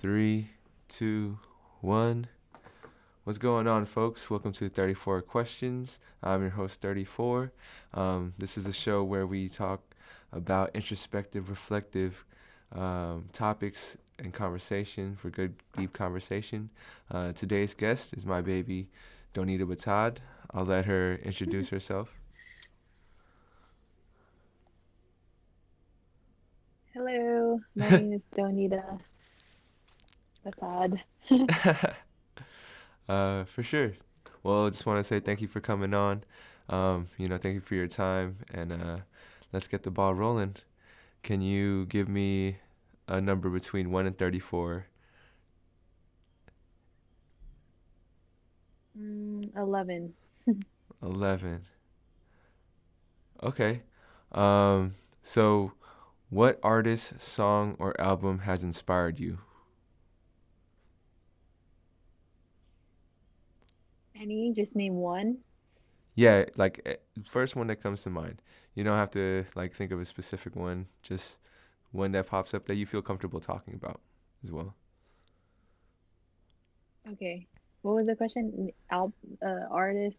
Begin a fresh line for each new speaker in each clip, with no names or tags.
Three, two, one. What's going on, folks? Welcome to 34 Questions. I'm your host, 34. This is a show where we talk about introspective, reflective topics and conversation for good, deep conversation. Today's guest is my baby, Donita. I'll let her introduce herself.
Hello, my name is Donita. That's odd.
For sure. Well, I just want to say thank you for coming on. Thank you for your time, and let's get the ball rolling. Can you give me a number between 1 and 34?
11.
11. Okay. So what artist, song, or album has inspired you?
Any? Just name one.
Yeah, like first one that comes to mind. You don't have to like think of a specific one, just one that pops up that you feel comfortable talking about as well.
Okay. What was the question? Artist.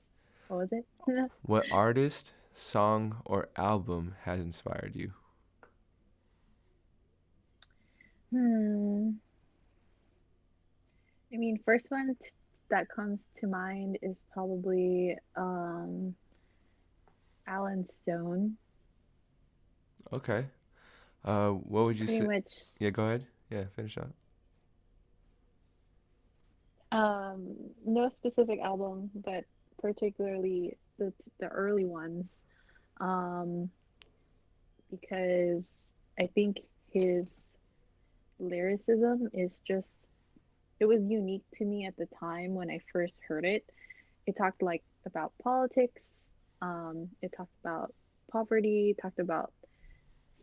What was it?
What artist, song, or album has inspired you?
hmm. I mean, first one that comes to mind is probably Alan Stone.
Okay. What would you
Pretty
say?
much.
Yeah, go ahead. Yeah, finish up.
No specific album, but particularly the early ones. Um, because I think his lyricism is just it was unique to me at the time when I first heard it. It talked like about politics, it talked about poverty, talked about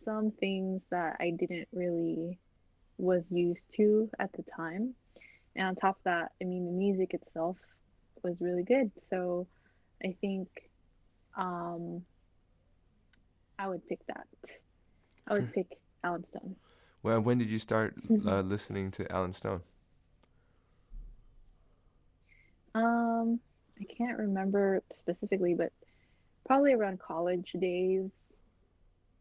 some things that I didn't really was used to at the time. And on top of that, I mean the music itself was really good. So I think um I would pick that. I would
For,
pick Alan Stone.
well, when did you start listening to Alan Stone?
Um, I can't remember specifically, but probably around college days.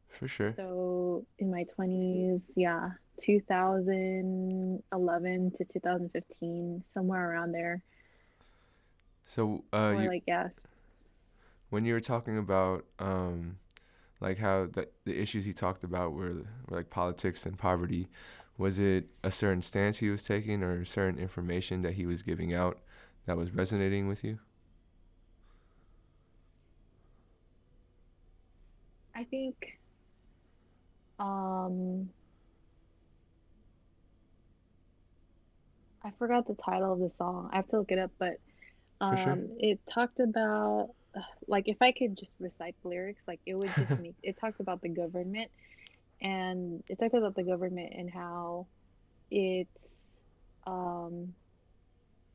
For sure.
So in my 20s, yeah, 2011 to 2015, somewhere around there.
So,
Or
you
like, yeah,
when you were talking about like how the issues he talked about were like politics and poverty, was it a certain stance he was taking or certain information that he was giving out that was resonating with you?
I think um I forgot the title of the song. I have to look it up, but
For sure.
it talked about like if I could just recite the lyrics, like it would just make it talked about the government and it talked about the government and how it's um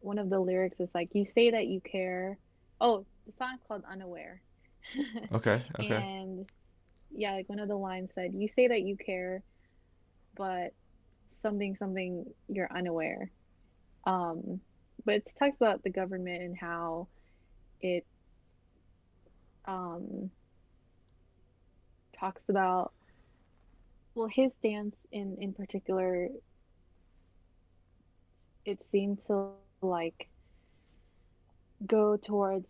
one of the lyrics is like you say that you care. Oh, the song's called Unaware.
Okay. Okay.
And yeah, like one of the lines said, you say that you care, but something something you're unaware. Um but it talks about the government and how it um talks about well his stance in particular it seemed to like go towards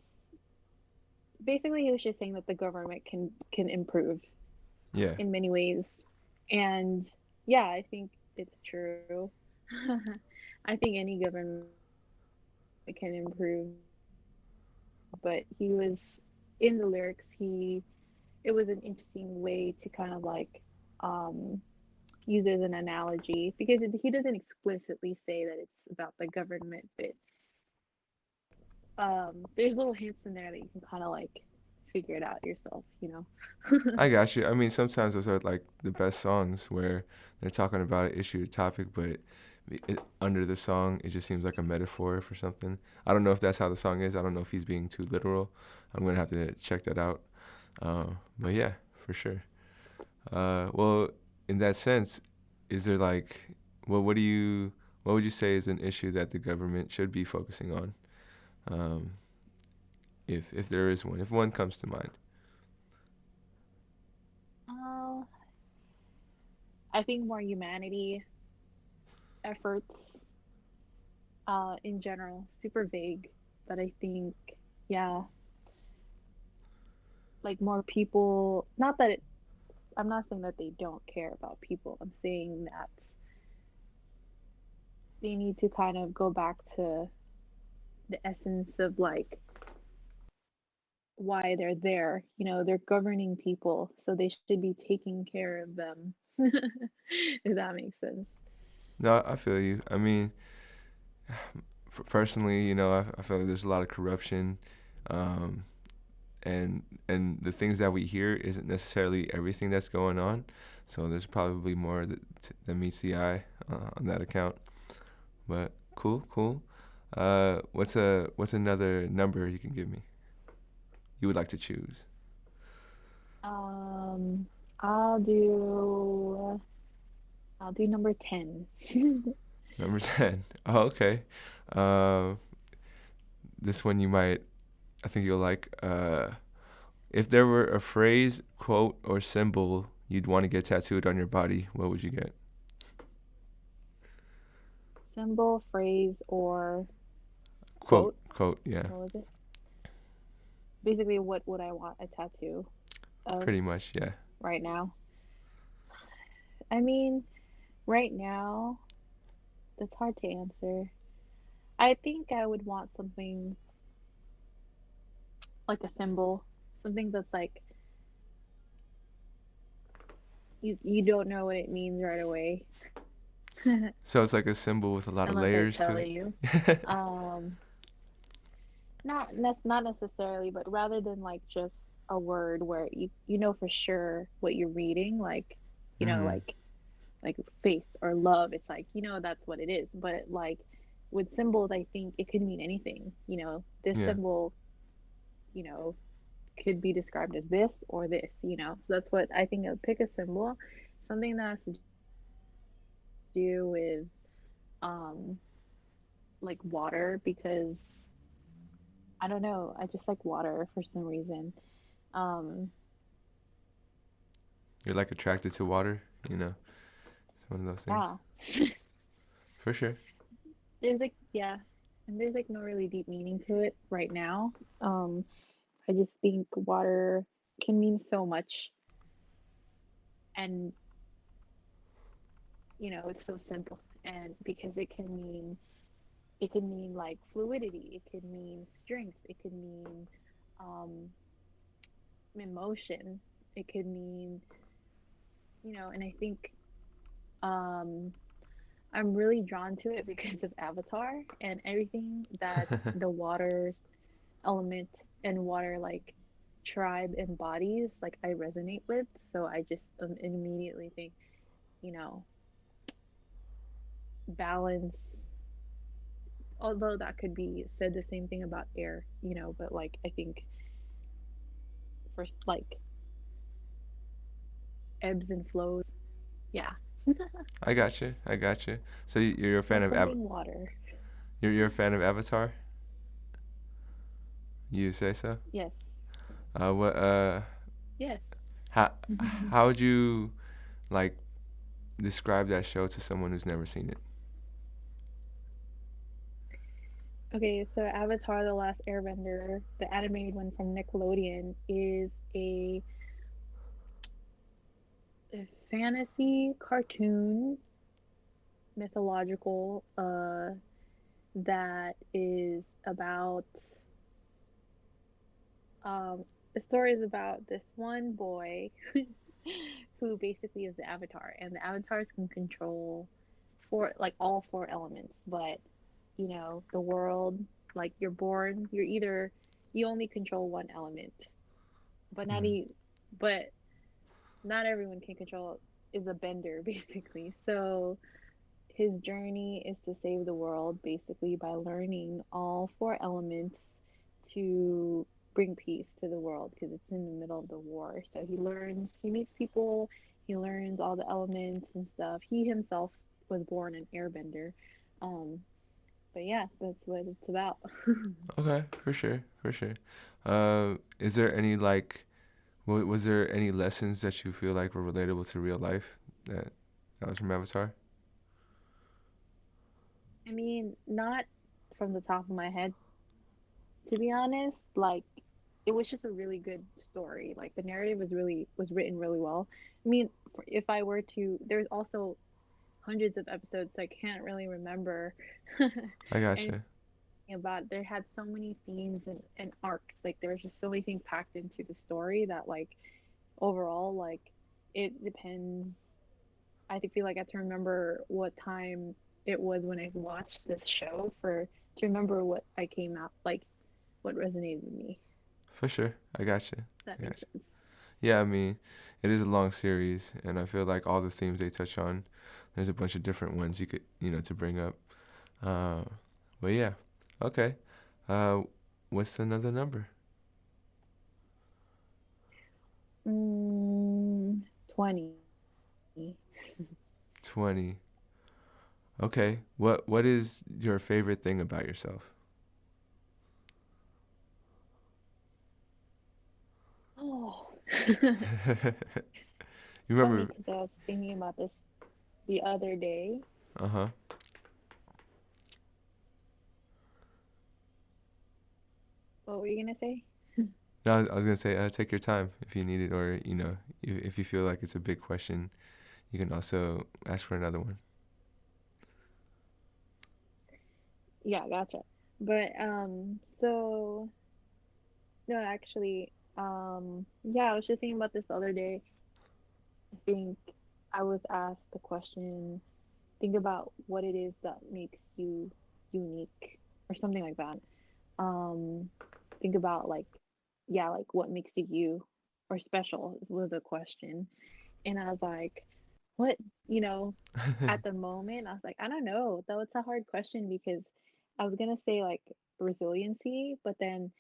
basically he was just saying that the government can improve
Yeah.
in many ways. And yeah, I think it's true. I think any government can improve, but he was in the lyrics, it was an interesting way to kind of like um use it as an analogy because he doesn't explicitly say that it's about the government, but there's little hints in there that you can kind of like figure it out yourself.
I got you. I mean, sometimes those are like the best songs where they're talking about an issue or topic, but under the song, it just seems like a metaphor for something. I don't know if that's how the song is. I don't know if he's being too literal. I'm gonna have to check that out. But yeah, for sure. Well, in that sense, is there like, well, what would you say is an issue that the government should be focusing on, um, if there is one, if one comes to mind?
Uh, I think more humanity efforts in general, super vague, but I think, yeah, like more people, not that it, I'm not saying that they don't care about people. I'm saying that they need to kind of go back to the essence of like why they're there. You know, they're governing people, so they should be taking care of them. If that makes sense.
No, I feel you. I mean, personally, I feel like there's a lot of corruption, um, and the things that we hear isn't necessarily everything that's going on. So there's probably more than meets the eye on that account. But cool, cool. What's another number you can give me? You would like to choose?
Um, I'll do I'll do number 10.
Number 10. Oh, okay. Uh, this one you might, I think you'll like. If there were a phrase, quote, or symbol you'd want to get tattooed on your body, what would you get?
Symbol, phrase, or
Quote,
quote.
quote, yeah.
What was it? Basically, what would I want a tattoo of
Pretty much, yeah.
right now? I mean, right now, that's hard to answer. I think I would want something like a symbol, something that's like you don't know what it means right away,
So it's like a symbol with a lot of
unless I
layers to
tell you.
it.
Um, not necessarily, but rather than like just a word where you know for sure what you're reading, like you know
Mm-hmm.
like faith or love. It's like you know that's what it is. But like with symbols, I think it could mean anything. You know, this
Yeah.
symbol, you know, could be described as this or this. You know, so that's what I think. I'll pick a symbol, something that has to do with um like water because I don't know. I just like water for some reason. Um,
You're like attracted to water, you know? It's one of those things.
yeah.
For sure.
There's like yeah, and there's like no really deep meaning to it right now. Um, I just think water can mean so much, and you know it's so simple, and because it can mean like fluidity, it can mean strength, it can mean um emotion, it could mean you know, and I think um I'm really drawn to it because of Avatar and everything that the water element and water like tribe embodies like I resonate with, so I just immediately think you know balance, although that could be said the same thing about air, you know, but like I think first like ebbs and flows, yeah.
I got you. I got you. So you're a fan
Like
of
something water.
you're a fan of Avatar? You say so?
Yes.
What
Yes.
how how would you like describe that show to someone who's never seen it?
Okay, so Avatar: The Last Airbender, the animated one from Nickelodeon, is a fantasy cartoon mythological that is about the story is about this one boy who basically is the avatar, and the avatars can control four like all four elements, but you know the world, like you're born, you're either you only control one element, but not
Mm.
but not everyone can control is a bender basically. So his journey is to save the world basically by learning all four elements to bring peace to the world because it's in the middle of the war. So he meets people, he learns all the elements and stuff. He himself was born an airbender. Um, but yeah, that's what it's about.
Okay, for sure, for sure. Is there any like, was there any lessons that you feel like were relatable to real life that was from Avatar?
I mean, not from the top of my head, to be honest. Like, it was just a really good story. Like, the narrative was written really well. I mean, if I were to, there's also hundreds of episodes, so I can't really remember
I
anything
gotcha.
about. There had so many themes and arcs. Like, there was just so many things packed into the story that, like, overall, like, it depends. I feel like I have to remember what time it was when I watched this show for to remember what I came out like what resonated with me.
For sure, I gotcha.
If that
I
makes
gotcha.
sense.
Yeah, I mean, it is a long series, and I feel like all the themes they touch on, there's a bunch of different ones you could, to bring up. Uh, but yeah, okay. Uh, what's another number?
20.
20. Okay. What is your favorite thing about yourself?
Oh,
You
funny
remember?
because I was thinking about this the other day.
Uh huh.
What were you gonna say?
No, I was gonna say, take your time if you need it, or if you feel like it's a big question, you can also ask for another one.
Yeah, gotcha. But so no, actually, yeah, I was just thinking about this the other day. I think I was asked the question, think about what it is that makes you unique or something like that. Um, think about like, yeah, like what makes you you or special was a question. And I was like, what, you know, at the moment, I was like, I don't know. That was a hard question because I was gonna say like resiliency, but then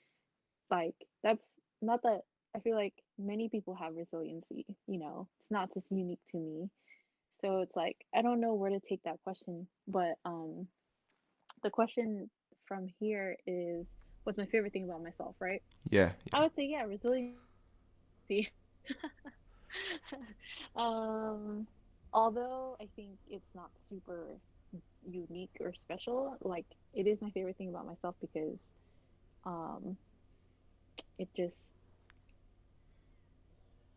like that's not that I feel like many people have resiliency, it's not just unique to me. So it's like I don't know where to take that question, but the question from here is what's my favorite thing about myself, right?
Yeah,
I
yeah,
would say yeah, resiliency. um Although I think it's not super unique or special, like it is my favorite thing about myself because um it just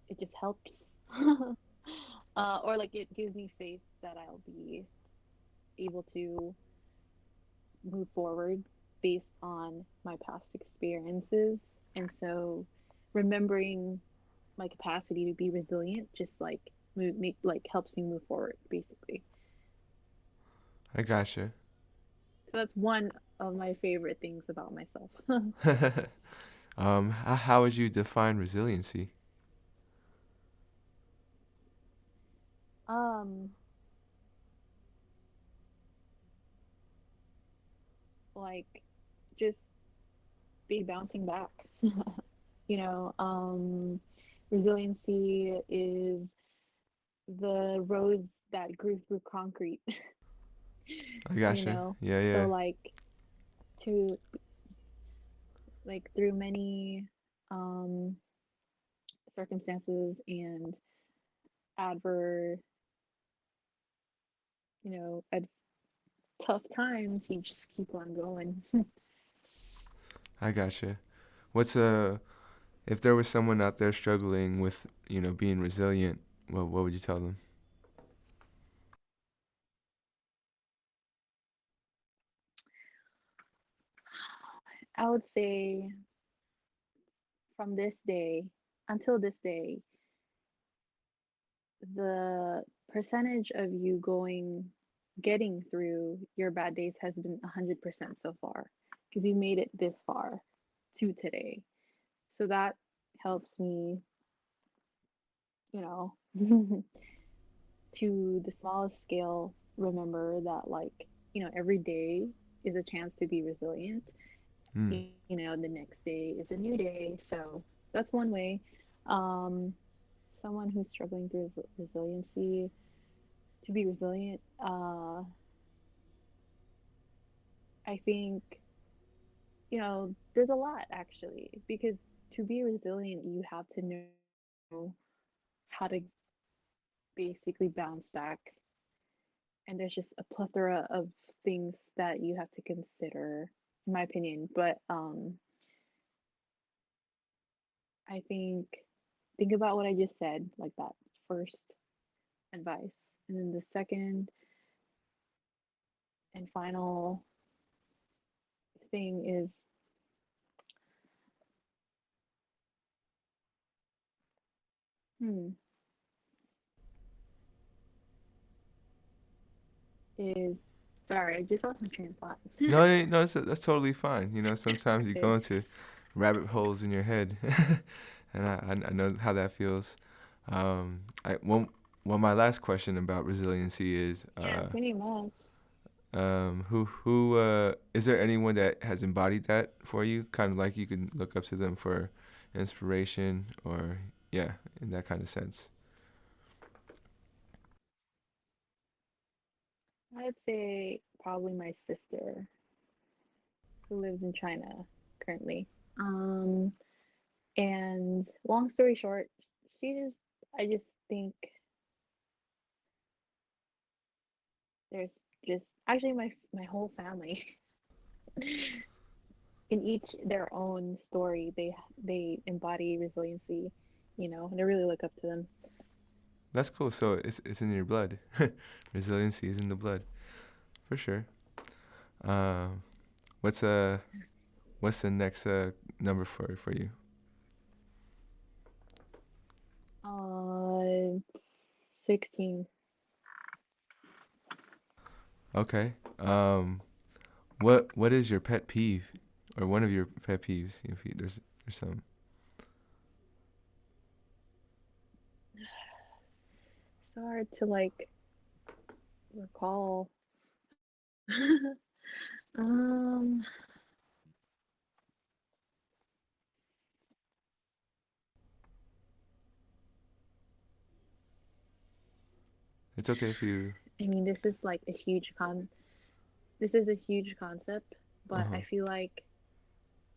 it just helps. Or like it gives me faith that I'll be able to move forward based on my past experiences. And so remembering my capacity to be resilient just like make like helps me move forward basically.
I gotcha.
So that's one of my favorite things about myself.
How would you define resiliency?
um like just be bouncing back. you know um Resiliency is the roads that grew through concrete.
I
you
gotcha.
know
Yeah,
so
yeah.
like to like through many um circumstances and adver at tough times you just keep on going.
I gotcha. What's if there was someone out there struggling with, being resilient, what would you tell them?
I would say from this day until this day, the percentage of you getting through your bad days has been 100% so far because you made it this far to today. So that helps me, you know, to the smallest scale, remember that, like, every day is a chance to be resilient.
Hmm.
The next day is a new day. So that's one way. Um, Someone who's struggling through resiliency, to be resilient, I think, there's a lot actually, because to be resilient, you have to know how to basically bounce back. And there's just a plethora of things that you have to consider, in my opinion. But I think about what I just said, like that first advice. And then the second and final thing is, hmm, is sorry, I just lost my train of thought.
No, no, that's totally fine. You know, sometimes you
is
go into rabbit holes in your head, and I know how that feels. Well, my last question about resiliency is,
yeah, pretty much.
who is there anyone that has embodied that for you? Kind of like you can look up to them for inspiration, or yeah, in that kind of sense.
I'd say probably my sister who lives in China currently. Um, and long story short, I just think there's just actually my whole family in each their own story, they embody resiliency, and I really look up to them.
That's cool. So it's in your blood. Resiliency is in the blood for sure. Um, what's what's the next number for you?
Uh, 16.
Okay. What is your pet peeve, or one of your pet peeves? If there's some.
So hard to like recall. um,
It's okay if you.
I mean, this is a huge concept,
Uh
but
huh.
I feel like,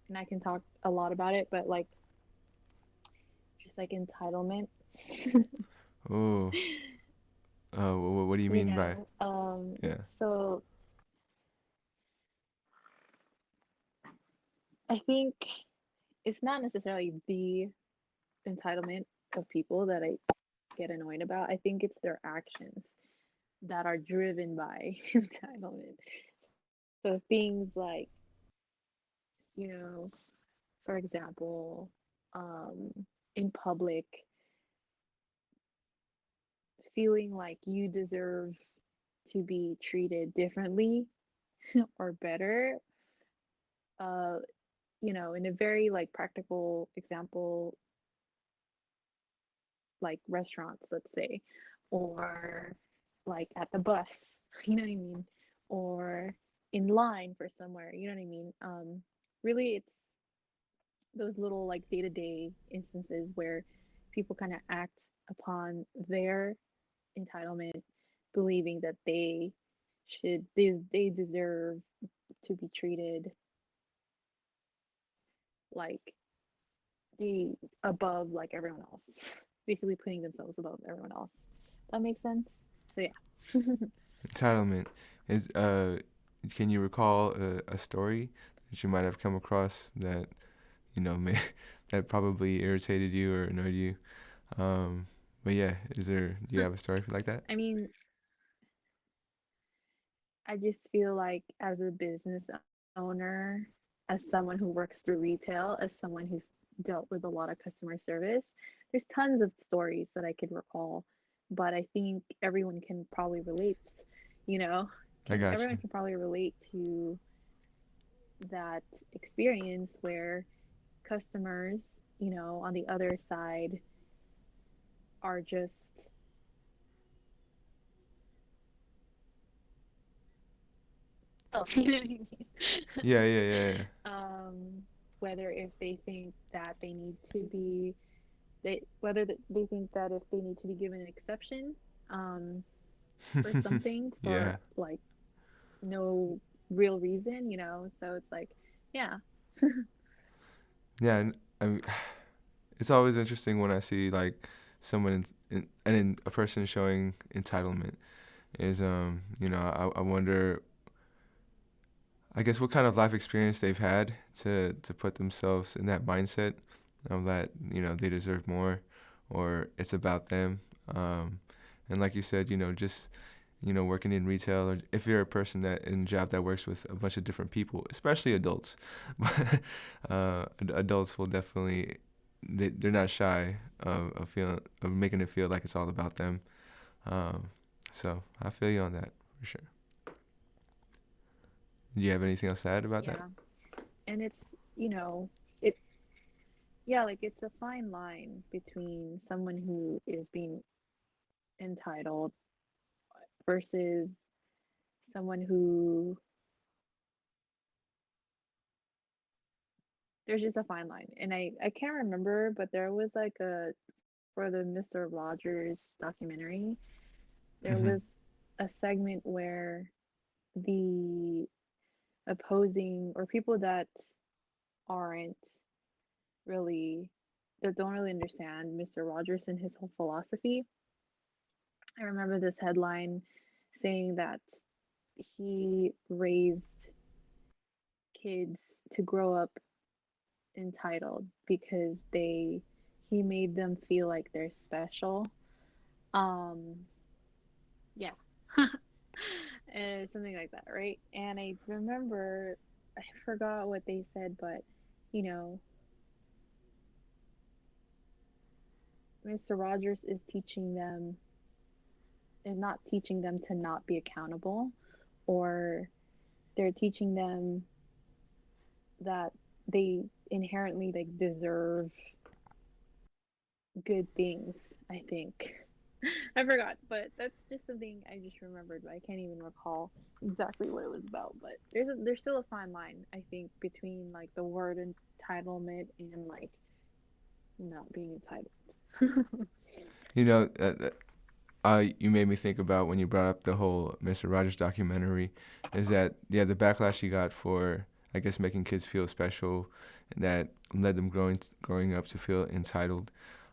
and I can talk a lot about it, but like just like entitlement.
Oh. What do you
you
mean by?
know,
Yeah.
so I think it's not necessarily the entitlement of people that I get annoyed about. I think it's their actions that are driven by entitlement. So things like, you know, for example, um, in public, feeling like you deserve to be treated differently or better, uh, in a very like practical example, like restaurants, let's say, or like at the bus, you know what I mean? Or in line for somewhere, you know what I mean? Really, it's those little like day to day instances where people kind of act upon their entitlement, believing that they deserve to be treated like the above like everyone else, basically putting themselves above everyone else. That makes sense. So yeah.
Entitlement is. Can you recall a story that you might have come across that may that probably irritated you or annoyed you? But yeah, do you have a story like that?
I mean, I just feel like as a business owner, as someone who works through retail, as someone who's dealt with a lot of customer service, there's tons of stories that I could recall, but I think everyone can probably relate, you know,
I
can
got
everyone
you.
can probably relate to that experience where customers, on the other side are just oh, you know what I mean?
Yeah, yeah, yeah,
um, whether if they think that they need to be whether they think that if they need to be given an exception um, for
yeah.
something
Yeah.
for like no real reason, So it's like, yeah.
Yeah, and I mean, it's always interesting when I see like someone a person showing entitlement. Is I wonder, I guess, what kind of life experience they've had to put themselves in that mindset of that they deserve more, or it's about them. And like you said, just working in retail, or if you're a person that in a job that works with a bunch of different people, especially adults, adults will definitely, they're not shy of feeling, of making it feel like it's all about them. Um, so I feel you on that for sure. Do you have anything else to add about that?
Yeah. And it's, you know, it yeah, like it's a fine line between someone who is being entitled versus someone who there's just a fine line. And I can't remember, but there was like a for the Mr. Rogers documentary, there
Mm-hmm.
was a segment where the opposing or people that aren't really that don't really understand Mr. Rogers and his whole philosophy. I remember this headline saying that he raised kids to grow up entitled because he made them feel like they're special. Um, yeah. Something like that, right? And I remember I forgot what they said, but you know, Mr. Rogers is not teaching them to not be accountable, or they're teaching them that they inherently like deserve good things, I think. I forgot, but that's just something I just remembered, but I can't even recall exactly what it was about. But there's still a fine line, I think, between like the word entitlement and like not being entitled.
You know, you made me think about when you brought up the whole Mr. Rogers documentary, is that yeah, the backlash he got for, I guess, making kids feel special, and that led them growing up to feel entitled.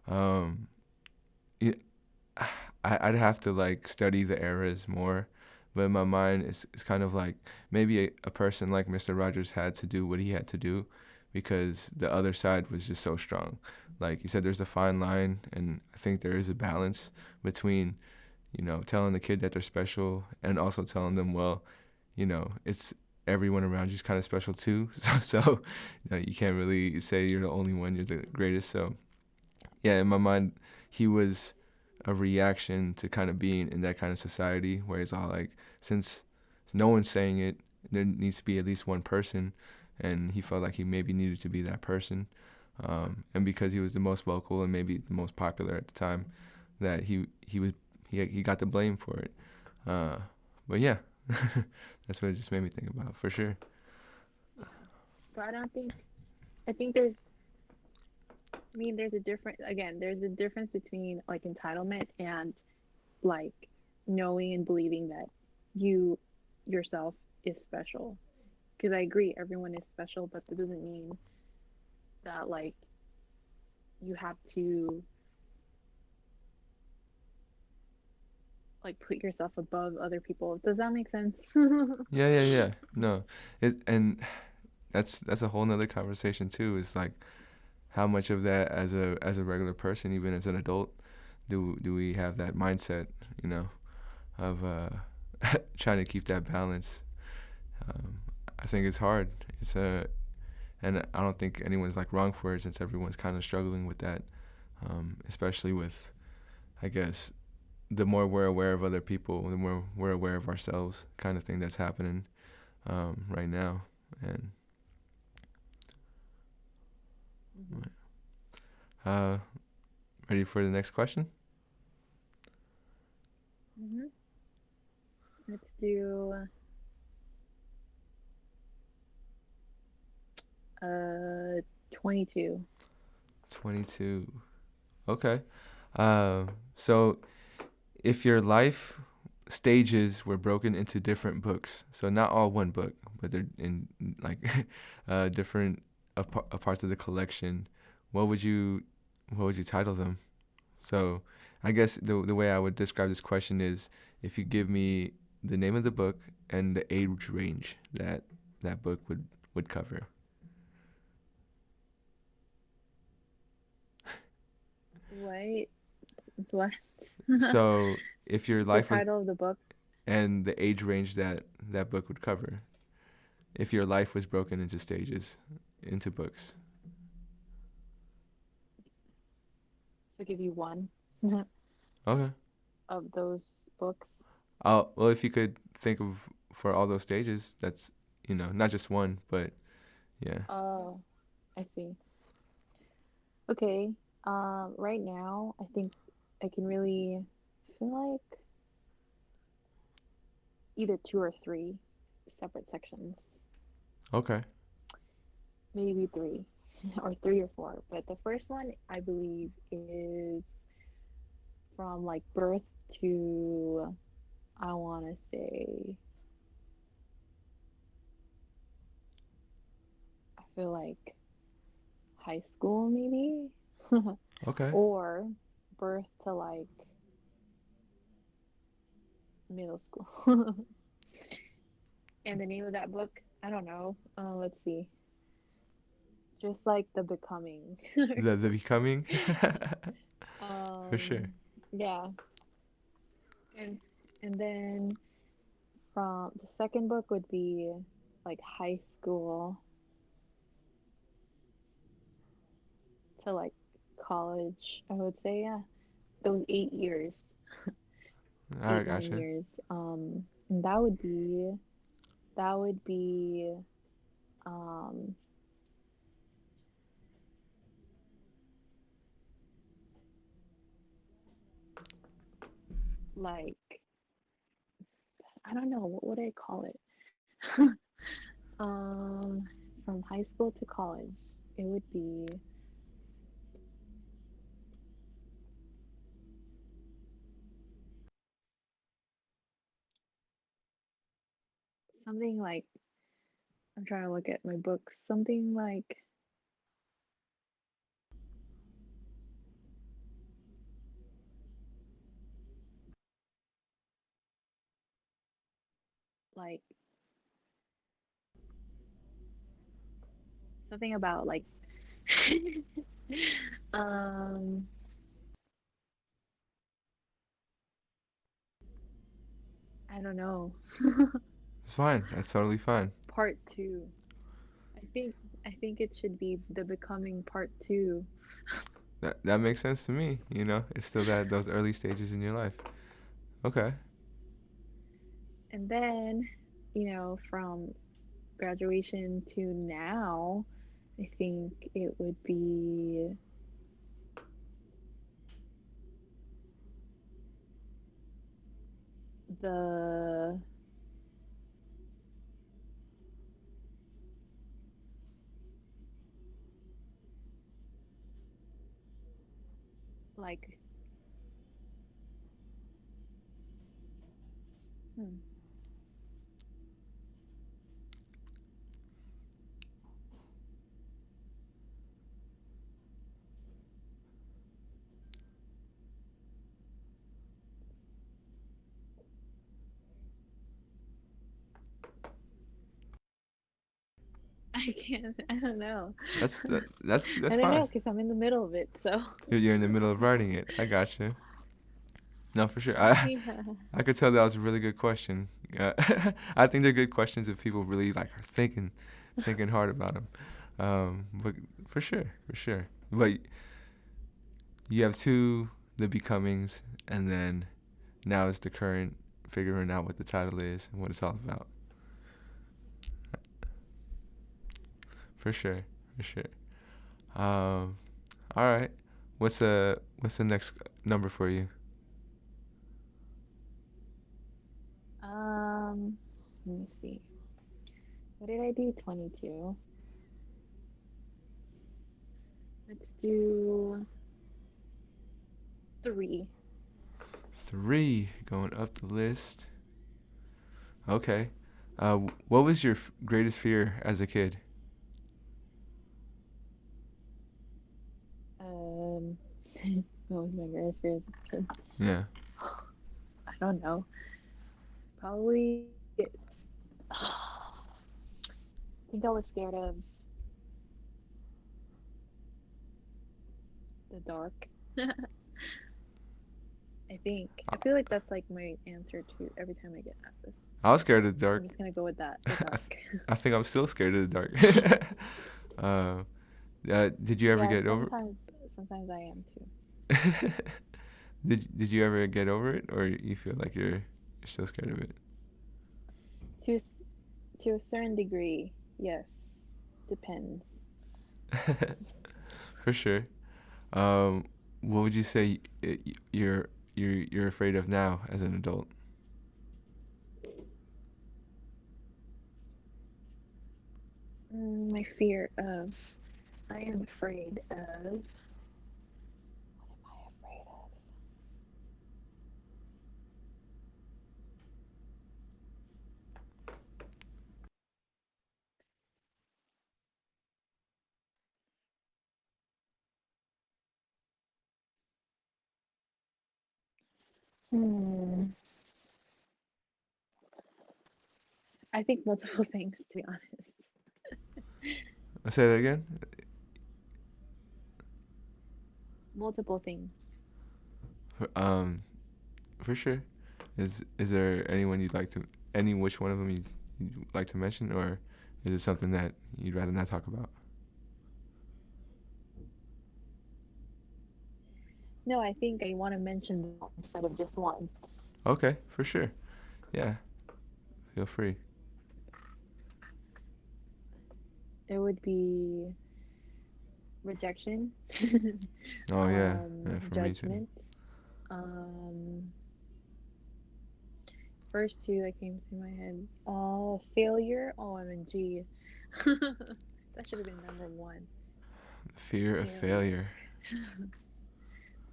Um, it, I'd have to like study the eras more, but in my mind, it's kind of like maybe a person like Mr. Rogers had to do what he had to do because the other side was just so strong. Like you said, there's a fine line, and I think there is a balance between telling the kid that they're special and also telling them, well, it's everyone around you's kind of special too. So you can't really say you're the only one, you're the greatest. So yeah, in my mind, he was a reaction to kind of being in that kind of society where it's all like, since no one's saying it, there needs to be at least one person, and he felt like he maybe needed to be that person. And because he was the most vocal and maybe the most popular at the time, that he got the blame for it. Uh, but yeah, that's what it just made me think about for sure.
Yeah. But I think there's a difference again, there's a difference between like entitlement and like knowing and believing that you yourself is special. Because I agree, everyone is special, but that doesn't mean that like you have to like put yourself above other people. Does that make sense?
Yeah, yeah, yeah. No, and that's a whole nother conversation too. Is like how much of that as a regular person, even as an adult, do we have that mindset, of trying to keep that balance. Um, I think it's hard. And I don't think anyone's like wrong for it since everyone's kind of struggling with that, especially with, I guess, the more we're aware of other people, the more we're aware of ourselves, kind of thing that's happening right now. And
Hmm.
uh, ready for the next question?
Hmm. Let's do 22.
22. Okay. So if your life stages were broken into different books. So not all one book, but they're in like different parts of the collection. What would you what would you title them? So I guess the way I would describe this question is if you give me the name of the book and the age range that that book would cover.
What? What?
So if your
The
life was
title of the book.
and the age range that that book would cover. If your life was broken into stages, into books.
So give you one
Okay.
of those books.
Well, if you could think of for all those stages, that's not just one, but yeah.
Oh, I see. Okay. Right now, I think I can really feel like either two or three separate sections,
Okay.
maybe three, or three or four. But the first one, I believe, is from like birth to, I want to say, I feel like high school, maybe,
Okay.
or birth to like middle school. And the name of that book, I don't know. Let's see. Just like The Becoming.
The becoming. For sure.
um, yeah. And and then from the second book would be like high school to like college, I would say, yeah. Those 8 years,
All right,
eight, nine
gotcha.
years. And that would be um like I don't know, what would I call it? Um, from high school to college, it would be something like I'm trying to look at my books. Something like something about like um I don't know.
It's fine. That's totally fine.
Part two. I think I think it should be The Becoming Part Two.
That makes sense to me. It's still that those early stages in your life. Okay.
And then, from graduation to now, I think it would be the like hmm, I can't I don't know.
That's
I don't
fine.
know because I'm in the middle of it. So
You're in the middle of writing it. I gotcha. No, for sure.
yeah.
I could tell that was a really good question. I think they're good questions if people really like are thinking hard about them. But for sure. But you have two the becomings, and then now it's the current figuring out what the title is and what it's all about. For sure, for sure. Um, all right. What's the next number for you?
Um, Let me see. What did I do? 22. Let's do 3.
Three, going up the list. Okay. What was your greatest fear as a kid?
Um, what was my greatest fear as a kid?
Yeah.
I don't know. Probably, I think I was scared of the dark. I think. I feel like that's like my answer to every time I get asked this.
I was scared of the
I'm
dark.
just gonna go with that. The
I,
dark.
th- I think I'm still scared of the dark. uh, did you ever
Yeah,
get over?
sometimes I am too.
Did you ever get over it, or you feel like you're still scared of
To a certain degree, yes. Depends.
it? For sure. Um, what would you say you're afraid of now as an adult?
My fear of. I am afraid of. What am I afraid of? Hmm. I think multiple things, to be honest.
Say that again.
Multiple things.
Um, for sure. Is there anyone you'd like to any which one of them you'd like to mention, or is it something that you'd rather not talk about?
No, I think I want to mention them all instead of just one.
Okay, for sure. Yeah, feel free.
It would be rejection,
Oh yeah, yeah, for me too.
judgment. Um, First two that came to my head. Failure. OMG. That should have been number one.
Fear of
Failure.
failure.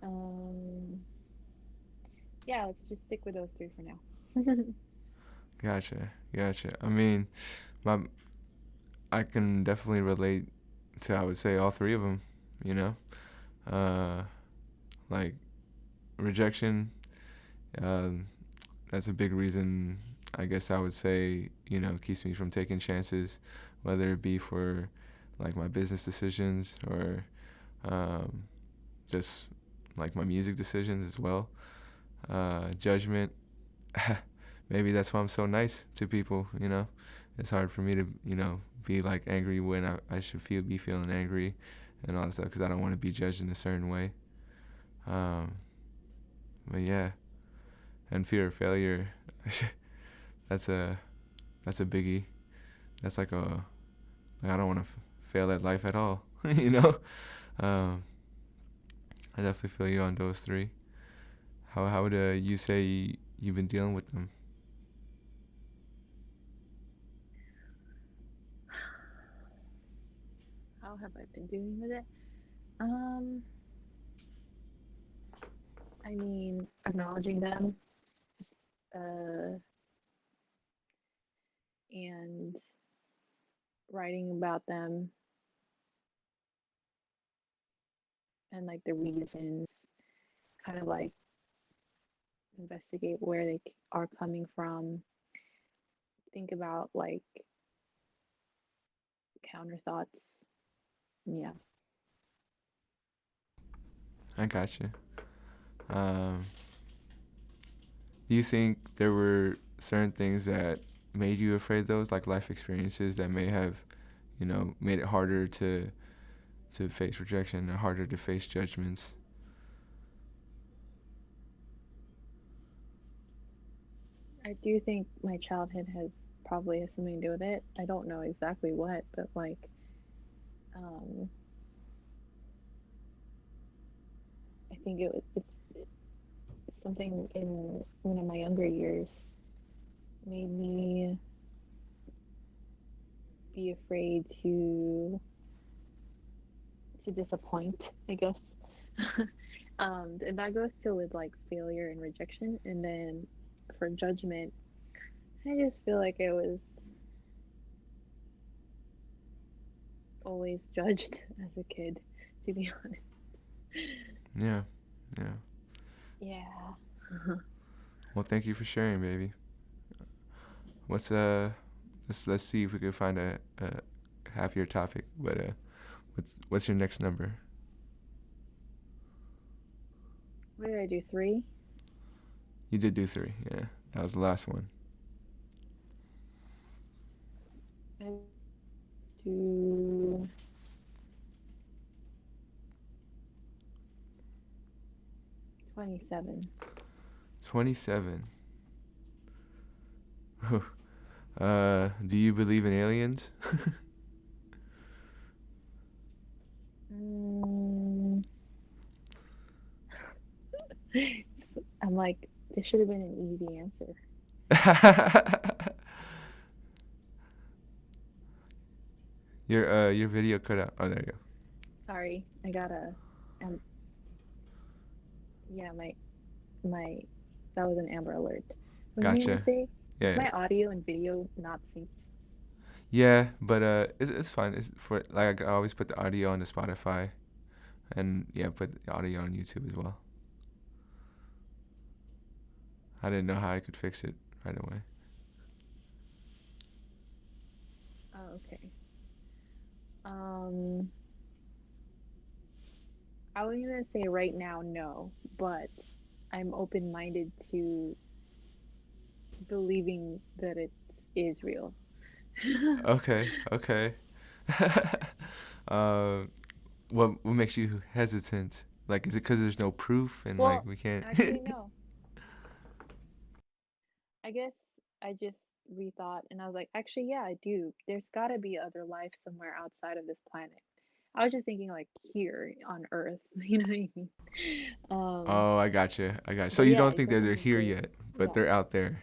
Um, yeah, let's just stick with those three for now.
Gotcha, gotcha. I mean, my I can definitely relate to I would say all three of them. You know, uh, like rejection. Um, that's a big reason. I guess I would say keeps me from taking chances, whether it be for like my business decisions or um, just like my music decisions as well. Judgment. Maybe that's why I'm so nice to people. It's hard for me to be like angry when I should be feeling angry and all that stuff because I don't want to be judged in a certain way. Um, but yeah, and fear of failure. that's a that's a biggie. That's like I don't want to fail at life at all. you know. Um, I definitely feel you on those three. How would you say you've been dealing with them?
How have I been dealing with it? Um, I mean, acknowledging them, uh, and writing about them and like the reasons, kind of like investigate where they are coming from, think about like counter thoughts. Yeah.
I got you. Um, do you think there were certain things that made you afraid of those, like life experiences that may have, made it harder to face rejection or harder to face judgments?
I do think my childhood has something to do with it. I don't know exactly what, but like um I think it's something in one of my younger years made me be afraid to disappoint, I guess. And that goes to with like failure and rejection. And then for judgment, I just feel like I was always judged as a kid, to be honest.
Yeah, yeah.
Yeah.
Well, thank you for sharing, baby. What's let's see if we can find a happier topic. But what's your next number?
What did I do? Three?
You did do three. Yeah, that was the last one.
I do 27.
27. Do you believe in aliens?
Mm, I'm like, this should have been an easy answer.
Your video cut out. Oh, there you go.
Sorry, I gotta. Um, yeah, my that was an Amber Alert. What do you mean to
Gotcha.
say? Is
Yeah,
my audio and video not synced?
yeah, but it's fine. It's for like I always put the audio on the Spotify, and yeah, put the audio on YouTube as well. I didn't know how I could fix it right away.
Oh, okay. Um, I was gonna say right now no, but I'm open-minded to believing that it is real.
Okay, okay. uh, what makes you hesitant? Like, is it because there's no proof and like
Well,
we can't?
actually, no. I guess I just rethought and I was like, actually, yeah, I do. There's got to be other life somewhere outside of this planet. I was just thinking like here on Earth, you know what I mean? Um,
Oh, I gotcha. I got. So
but
you
yeah,
don't
I
think that they're
definitely
here
did.
yet, but
Yeah,
they're out there.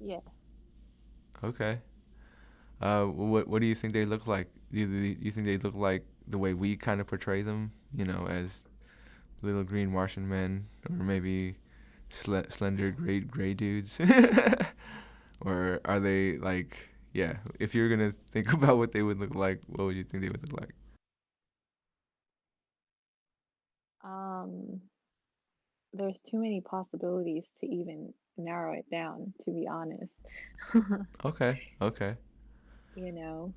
yeah.
Okay. What do you think they look like? Do you think they look like the way we kind of portray them? You know, as little green Martian men, or maybe slender gray dudes, or are they like? Yeah, if you're gonna think about what they would look like, what would you think they would look like?
Um, there's too many possibilities to even narrow it down, to be honest.
Okay, okay.
You know,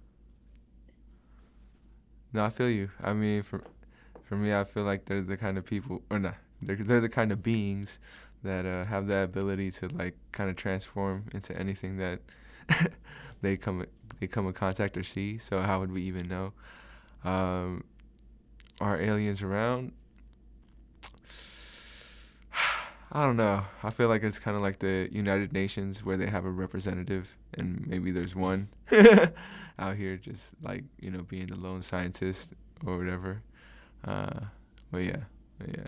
No, I feel you. I mean, for me, I feel like they're the kind of people, or not, they're the kind of beings that have that ability to like kind of transform into anything that they come they come in contact or see. So how would we even know? Um, are aliens around? I don't know. I feel like it's kind of like the United Nations where they have a representative, and maybe there's one out here just like being the lone scientist or whatever. Uh, but yeah, but yeah.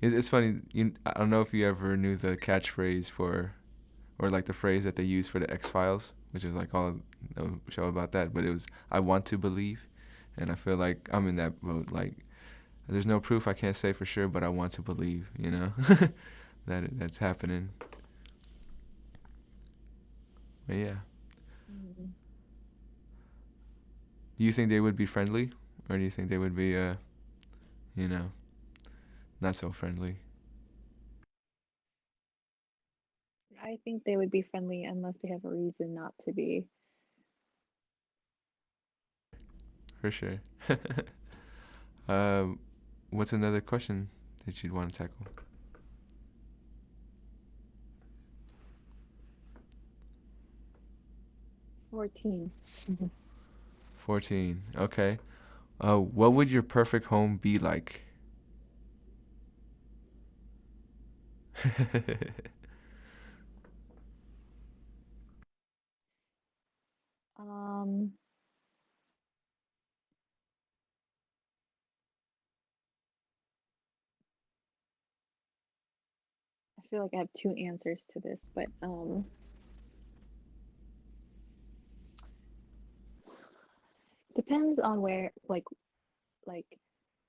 It's funny. I don't know if you ever knew the catchphrase for, or like the phrase that they use for the X Files, which is like all no show about that. But it was "I want to believe," and I feel like I'm in that boat. Like, there's no proof, I can't say for sure, but I want to believe. That's happening. But yeah,
mm,
do you think they would be friendly, or do you think they would be you know, not so friendly?
I think they would be friendly unless they have a reason not to be.
For sure. um, what's another question that you'd want to tackle?
14.
14. Okay. What would your perfect home be like?
Um, I feel like I have two answers to this, but depends on where, like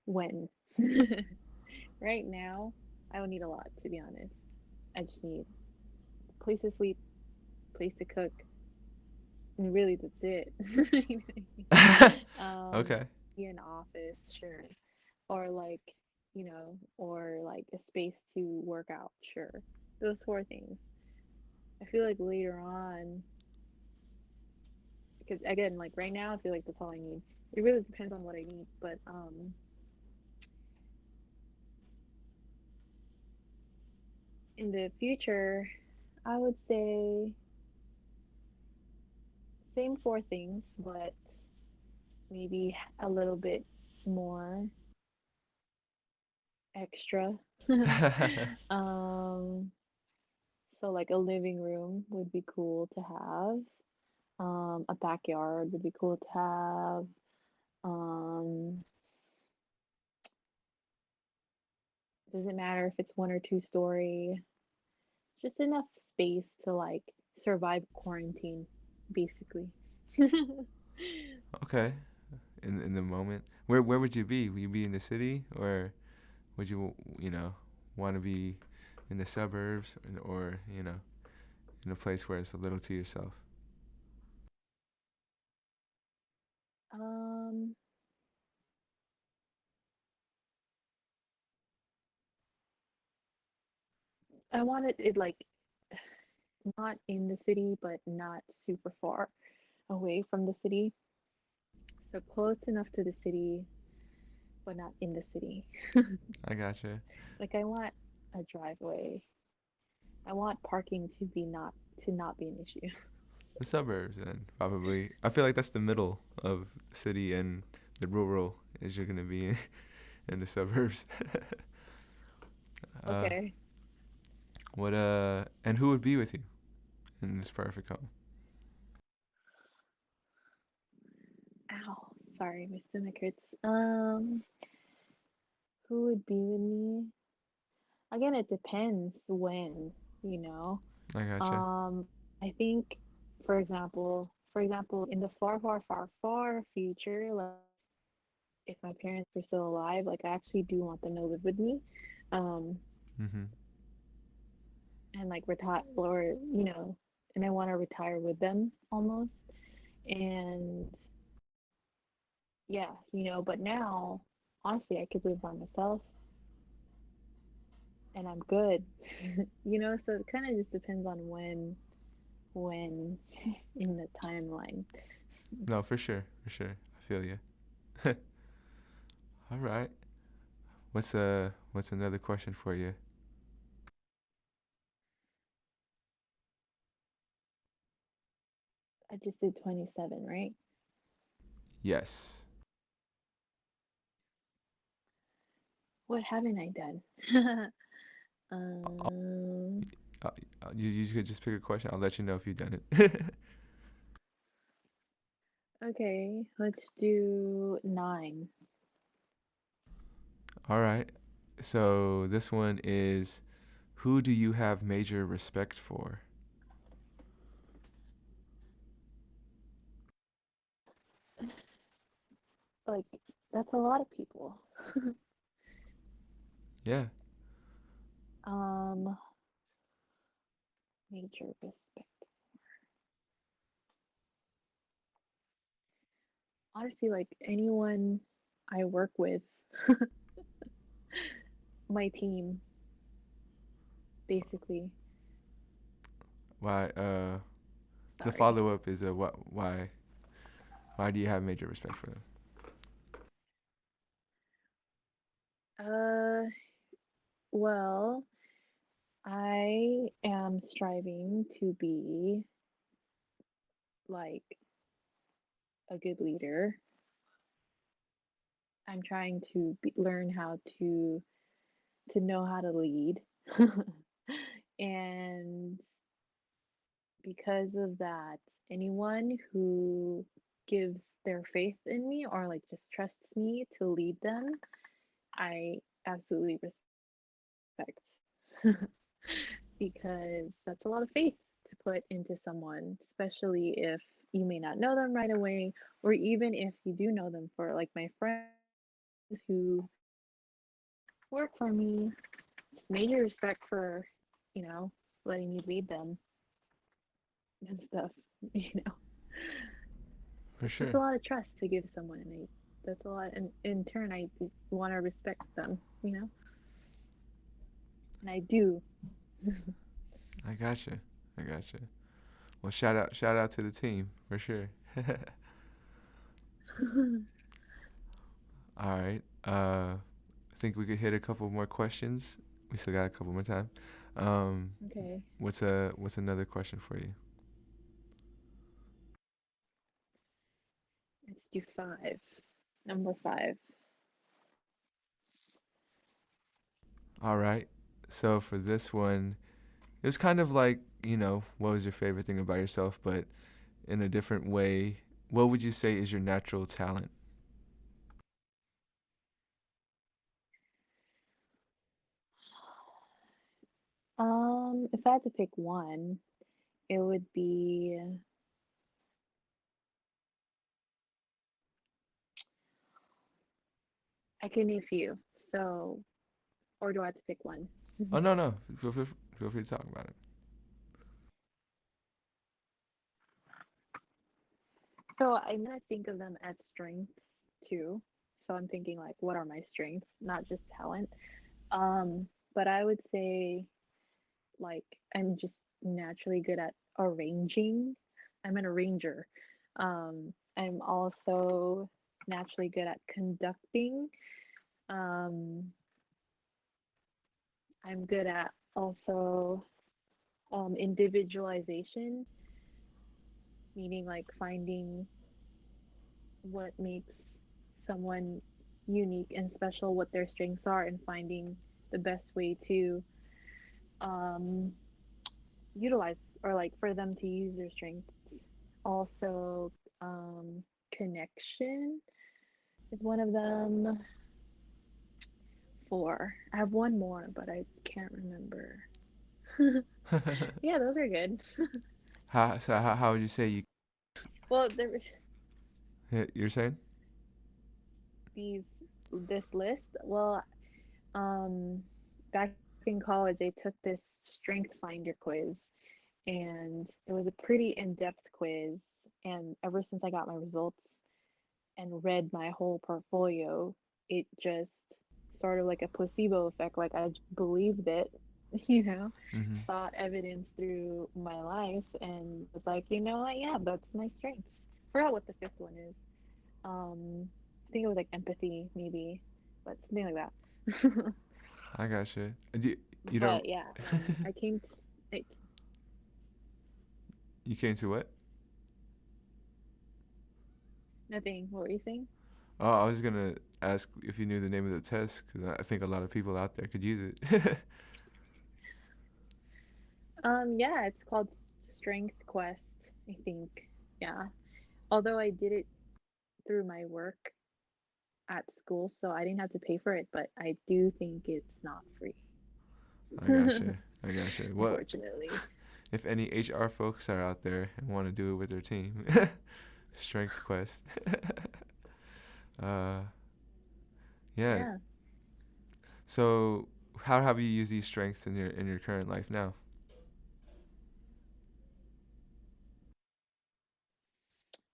when. Right now, I don't need a lot, to be honest. I just need a place to sleep, place to cook, and really that's it. You know what I mean?
Okay.
Maybe an office, sure. Or like, or like a space to work out, sure. Those four things. I feel like later on, because again, like right now, I feel like that's all I need. It really depends on what I need, but in the future, I would say same four things, but maybe a little bit more extra. um, so like a living room would be cool to have. A backyard would be cool to have. Um, doesn't matter if it's 1 or 2 story, just enough space to like survive quarantine, basically.
Okay. In the moment, where would you be? Would you be in the city, or would you want to be in the suburbs, or in a place where it's a little to yourself?
um, I wanted it like not in the city, but not super far away from the city. So close enough to the city, but not in the city.
I gotcha.
Like I want a driveway. I want parking to not be an issue.
The suburbs, and probably I feel like that's the middle of the city, and the rural is you're gonna be in the suburbs. uh,
Okay.
what and who would be with you in this perfect home?
Ow. Sorry, my stomach hurts. Who would be with me? Again, it depends when, you know.
I gotcha.
Um, I think, for example, in the far, far, far, far future, like if my parents were still alive, like I actually do want them to live with me, um,
Mhm.
and like retire, or and I want to retire with them almost. And yeah, but now, honestly, I could live by myself and I'm good. So it kind of just depends on when in the timeline.
No, for sure, for sure. I feel you. All right. What's another question for you?
I just did 27, right?
Yes.
What haven't I done?
Uh,
um,
uh, you could just pick a question. I'll let you know if you've done it.
okay, let's do 9.
All right. So this one is, who do you have major respect for?
Like, that's a lot of people.
Yeah.
Um, Major respect. Honestly, like anyone I work with, my team, basically.
Why? The
Sorry.
follow up is what? Why? Why do you have major respect for them?
Uh, well, I am striving to be like a good leader. I'm trying to learn how to know how to lead. And because of that, anyone who gives their faith in me or like just trusts me to lead them, I absolutely respect. Because that's a lot of faith to put into someone, especially if you may not know them right away, or even if you do know them for like my friends who Work for me. It's major respect for, you know, letting me lead them and stuff. You know,
For
it's just
sure.
a lot of trust to give someone, and that's a lot. And in turn, I want to respect them. And I do.
I gotcha. I gotcha. Well, shout out to the team for sure. All right. I think we could hit a couple more questions. We still got a couple more time. Um,
Okay,
what's another question for you?
let's do five. Number five.
All right. So for this one, it was kind of like, what was your favorite thing about yourself, but in a different way. What would you say is your natural talent?
If I had to pick one, it would be. I can name a few. So, or do I have to pick one?
Oh no, no. Feel free to talk about it.
So I'm gonna think of them as strengths too. So I'm thinking like, what are my strengths, not just talent. But I would say like I'm just naturally good at arranging. I'm an arranger. I'm also naturally good at conducting. Um, I'm good at also individualization, meaning like finding what makes someone unique and special, what their strengths are, and finding the best way to um, utilize or like for them to use their strengths. Also, um, connection is one of them. Four. I have one more, but I can't remember. Yeah, those are good.
How would you say you?
Well, there
You're saying?
these this list. Well, um, back in college, I took this Strength Finder quiz, and it was a pretty in-depth quiz. And ever since I got my results and read my whole portfolio, it just sort of like a placebo effect. Like I believed it, you know,
Mm-hmm.
sought evidence through my life and was like, you know what? Yeah, that's my strength. Forgot what the fifth one is. I think it was like empathy, maybe, but something like that.
I gotcha. You don't.
But yeah, I came to like
You came to what?
nothing. What were you saying?
Oh, I was gonna ask if you knew the name of the test because I think a lot of people out there could use it.
Yeah, it's called Strength Quest, I think. Yeah. Although I did it through my work at school, so I didn't have to pay for it, but I do think it's not free.
I gotcha. I gotcha. What
Unfortunately.
if any HR folks are out there and want to do it with their team? Strength Quest. uh, yeah.
Yeah.
So, how have you used these strengths in your current life now?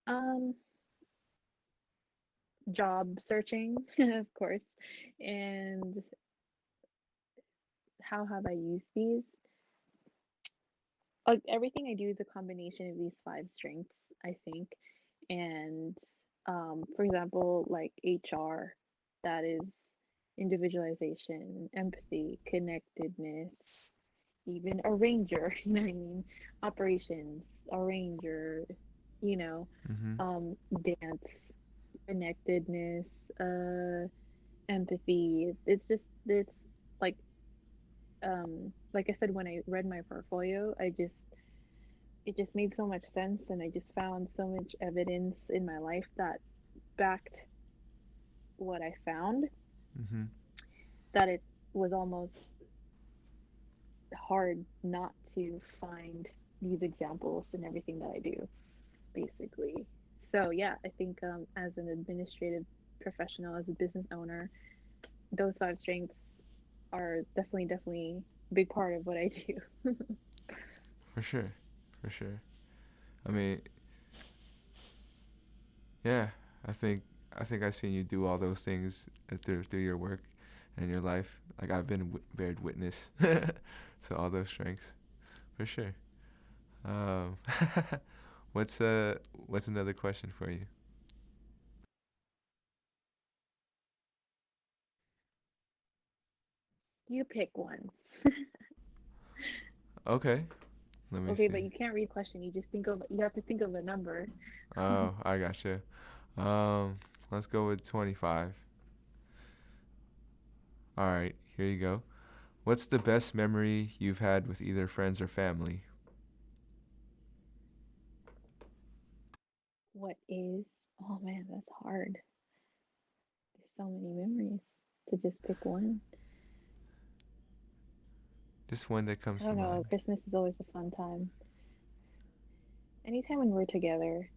Um, job searching, of course. And how have I used these? Like everything I do is a combination of these five strengths, I think. And for example, like HR, that is individualization, empathy, connectedness, even a ranger, you know what I mean? Operations, a ranger, you know,
Mm-hmm.
dance, connectedness, empathy. It's just there's like like I said when I read my portfolio, it just made so much sense and I just found so much evidence in my life that backed what I found
Mm-hmm.
that it was almost hard not to find these examples in everything that I do, basically. So yeah, I think as an administrative professional, as a business owner, those five strengths. are definitely a big part of what I do.
For sure. For sure. I mean, yeah, I think I think I've seen you do all those things through your work and your life. Like I've been bared witness to all those strengths for sure. Um, what's what's another question for you?
You pick one.
Okay, let me
Okay, but
see.
you can't read question. You have to think of a number.
Oh, I gotcha. Um, let's go with 25. All right, here you go. What's the best memory you've had with either friends or family?
What is? Oh man, that's hard. There's so many memories to just pick one.
Just one that
I
comes to
don't know.
mind.
Christmas is always a fun time. Anytime when we're together,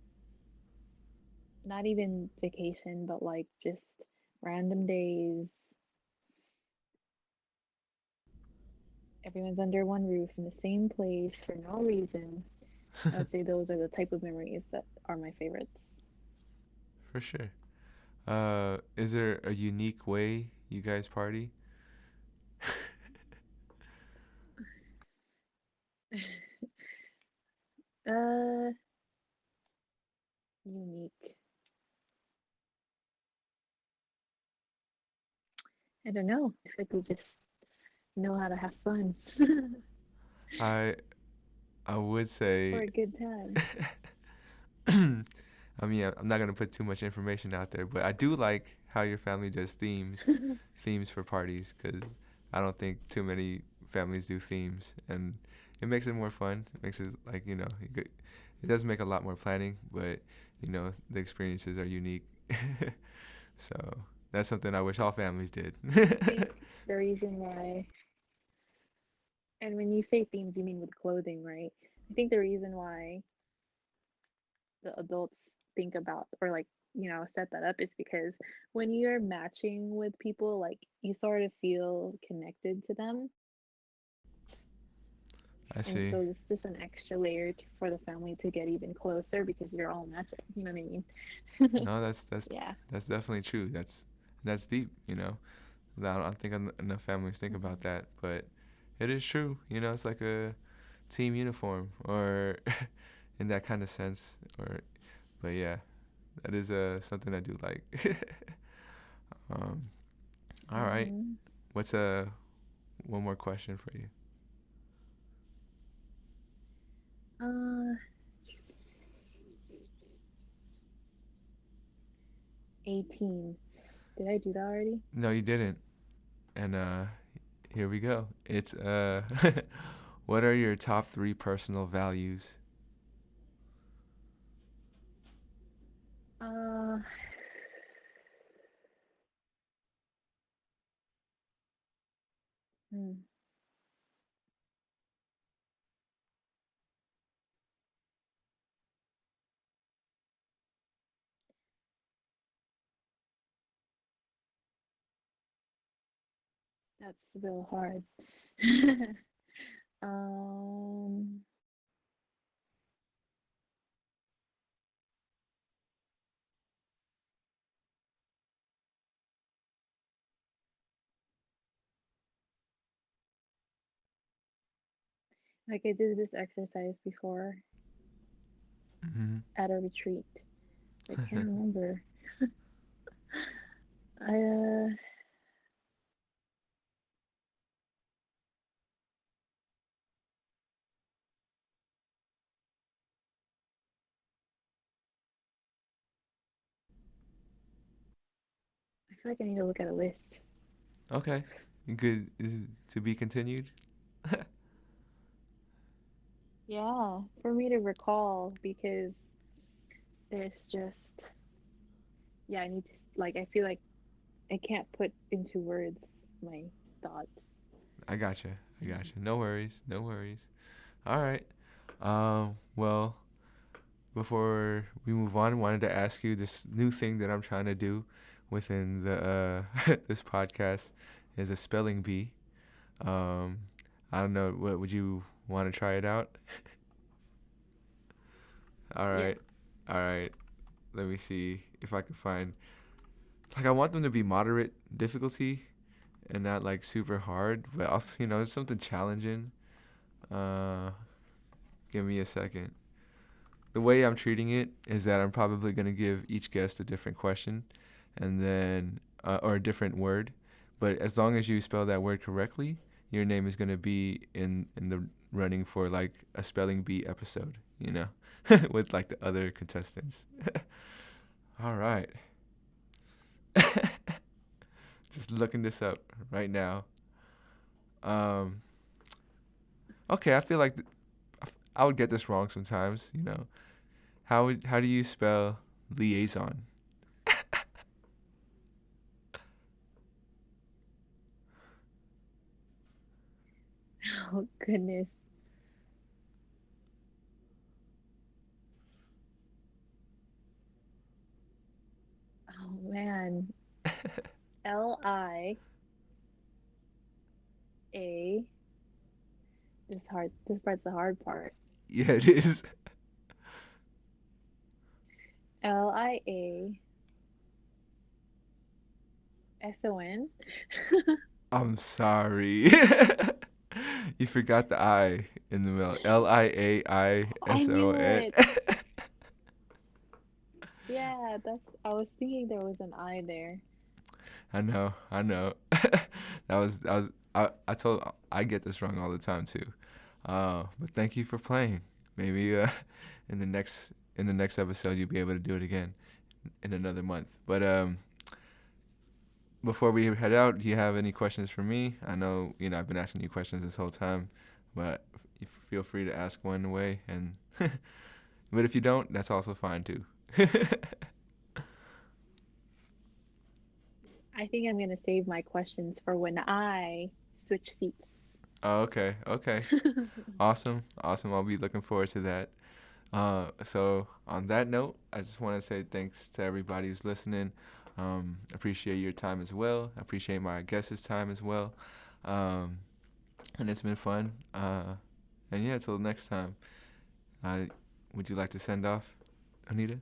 not even vacation, but like just random days, everyone's under one roof in the same place for no reason. I would say those are the type of memories that are my favorites.
For sure. Is there a unique way you guys party?
uh, Unique. I don't know. I feel like we just know how to have fun
I I would
for
say
a good time.
I mean, I'm not gonna put too much information out there, but I do like how your family does themes for parties, because I don't think too many families do themes, and it makes it more fun. It makes it like it does make a lot more planning, but the experiences are unique. So that's something I wish all families did.
I think the reason why, and when you say themes, you mean with clothing, right? I think the reason why the adults think about or like, set that up is because when you're matching with people, like you sort of feel connected to them.
I
And
see.
so it's just an extra layer for the family to get even closer because you're all matching. You know what I mean?
No, that's
Yeah.
that's definitely true. That's deep. I don't think enough families think about
Hmm.
that, but it is true. It's like a team uniform, or in that kind of sense. But yeah, that is something I do like. um, all right.
Hmm.
What's one more question for you?
Uh, 18. Did I do that already?
No, you didn't. And here we go. It's what are your top three personal values?
Uh, hmm, that's real hard. um, like I did this exercise before
Hmm.
at a retreat. I can't remember. I feel like I need to look at a list.
Okay. Good. Is it to be continued?
Yeah, for me to recall because there's just yeah, I need to like I feel like I can't put into words my thoughts.
I gotcha. I gotcha. No worries. No worries. All right. Well, before we move on, I wanted to ask you this new thing that I'm trying to do within the this podcast is a spelling bee. Um, I don't know. What would you want to try it out? All
Yes.
right, all right. Let me see if I can find. Like, I want them to be moderate difficulty and not like super hard, but also something challenging. Uh, Give me a second. The way I'm treating it is that I'm probably gonna give each guest a different question, and then or a different word. But as long as you spell that word correctly, your name is gonna be in the running for like a spelling bee episode. With like the other contestants. All right. Just looking this up right now. Um, okay, I feel like I would get this wrong sometimes. How do you spell liaison?
Oh goodness. Oh man. Lia. This hard. This part's the hard part.
Yeah, it is.
Liason.
I'm sorry. You forgot the I in the middle.
I knew
Liaison.
it. Yeah, that's. I was thinking there was an I there.
I know, I know. I told I get this wrong all the time too. But thank you for playing. Maybe in the next episode you'll be able to do it again in another month. But before we head out, do you have any questions for me? I know I've been asking you questions this whole time, but feel free to ask one away. And but if you don't, that's also fine too.
I think I'm gonna save my questions for when I switch seats.
Oh, okay, okay, awesome, awesome. I'll be looking forward to that. So on that note, I just want to say thanks to everybody who's listening. Appreciate your time as well. Appreciate my guests' time as well. Um, and it's been fun. And yeah, till next time. Uh, would you like to send off, Anita?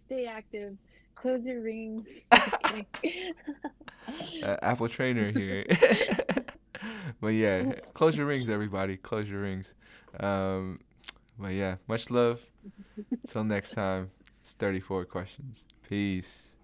Stay active. Close your rings. Just kidding.
Apple Trainer here. But yeah, close your rings, everybody. Close your rings. Um, but yeah, much love. Till next time. It's 34 questions. Peace.